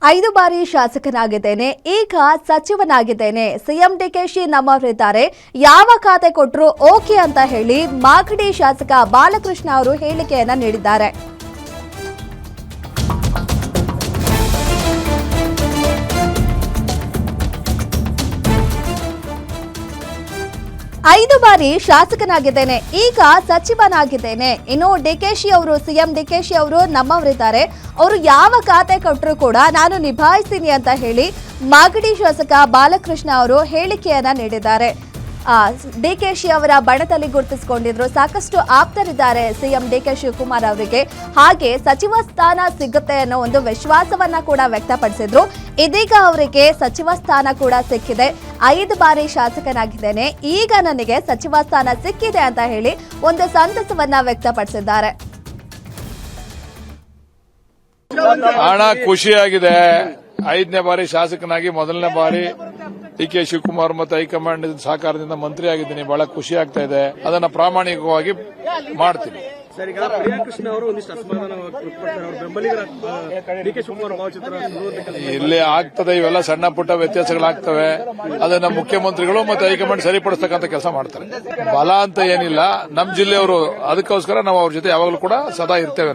5 ಬಾರಿ ಶಾಸಕನಾಗಿದ್ದೇನೆ, ಈಗ ಸಚಿವನಾಗಿದ್ದೇನೆ. ಸಿಎಂ ಡಿಕೆಶಿ ನಮ್ಮವರಿದ್ದಾರೆ, ಯಾವ ಖಾತೆ ಕೊಟ್ಟರು ಓಕೆ ಅಂತ ಹೇಳಿ ಮಾಗಡಿ ಶಾಸಕ ಬಾಲಕೃಷ್ಣ ಅವರು ಹೇಳಿಕೆಯನ್ನ ನೀಡಿದ್ದಾರೆ. ಐದು ಬಾರಿ ಶಾಸಕನಾಗಿದ್ದೇನೆ, ಈಗ ಸಚಿವನಾಗಿದ್ದೇನೆ. ಇನ್ನು ಡಿಕೆಶಿ ಅವರು, ಸಿಎಂ ಡಿಕೆಶಿ ಅವರು ನಮ್ಮವರಿದ್ದಾರೆ, ಅವರು ಯಾವ ಖಾತೆ ಕೊಟ್ಟರು ಕೂಡ ನಾನು ನಿಭಾಯಿಸ್ತೀನಿ ಅಂತ ಹೇಳಿ ಮಾಗಡಿ ಶಾಸಕ ಬಾಲಕೃಷ್ಣ ಅವರು ಹೇಳಿಕೆಯನ್ನ ನೀಡಿದ್ದಾರೆ. ಡಿಕೆಶಿ ಅವರ ಬಣದಲ್ಲಿ ಗುರುತಿಸಿಕೊಂಡಿದ್ರು, ಸಾಕಷ್ಟು ಆಪ್ತರಿದ್ದಾರೆ ಸಿಎಂ ಡಿಕೆ ಶಿವಕುಮಾರ್ ಅವರಿಗೆ. ಹಾಗೆ ಸಚಿವ ಸ್ಥಾನ ಸಿಗುತ್ತೆ ಅನ್ನೋ ಒಂದು ವಿಶ್ವಾಸವನ್ನ ಕೂಡ ವ್ಯಕ್ತಪಡಿಸಿದ್ರು. ಇದೀಗ ಅವರಿಗೆ ಸಚಿವ ಸ್ಥಾನ ಕೂಡ ಸಿಕ್ಕಿದೆ. 5 ಬಾರಿ ಶಾಸಕನಾಗಿದ್ದೇನೆ, ಈಗ ನನಗೆ ಸಚಿವ ಸ್ಥಾನ ಸಿಕ್ಕಿದೆ ಅಂತ ಹೇಳಿ ಒಂದು ಸಂತಸವನ್ನ ವ್ಯಕ್ತಪಡಿಸಿದ್ದಾರೆ. ಹಣ ಖುಷಿಯಾಗಿದೆ. 5ನೇ ಬಾರಿ ಶಾಸಕನಾಗಿ ಮೊದಲನೇ ಬಾರಿ ಡಿಕೆ ಶಿವಕುಮಾರ್ ಮತ್ತು ಹೈಕಮಾಂಡ್ ಸಹಕಾರದಿಂದ ಮಂತ್ರಿ ಆಗಿದ್ದೀನಿ. ಬಹಳ ಖುಷಿ ಆಗ್ತಾ ಇದೆ. ಅದನ್ನ ಪ್ರಾಮಾಣಿಕವಾಗಿ ಮಾಡ್ತೀನಿ. ಇಲ್ಲಿ ಆಗ್ತದೆ, ಇವೆಲ್ಲ ಸಣ್ಣ ಪುಟ್ಟ ವ್ಯತ್ಯಾಸಗಳಾಗ್ತವೆ. ಅದನ್ನ ಮುಖ್ಯಮಂತ್ರಿಗಳು ಮತ್ತು ಹೈಕಮಾಂಡ್ ಸರಿಪಡಿಸ್ತಕ್ಕಂಥ ಕೆಲಸ ಮಾಡ್ತಾರೆ. ಬಲ ಅಂತ ಏನಿಲ್ಲ, ನಮ್ಮ ಜಿಲ್ಲೆಯವರು, ಅದಕ್ಕೋಸ್ಕರ ನಾವು ಅವ್ರ ಜೊತೆ ಯಾವಾಗಲೂ ಕೂಡ ಸದಾ ಇರ್ತೇವೆ.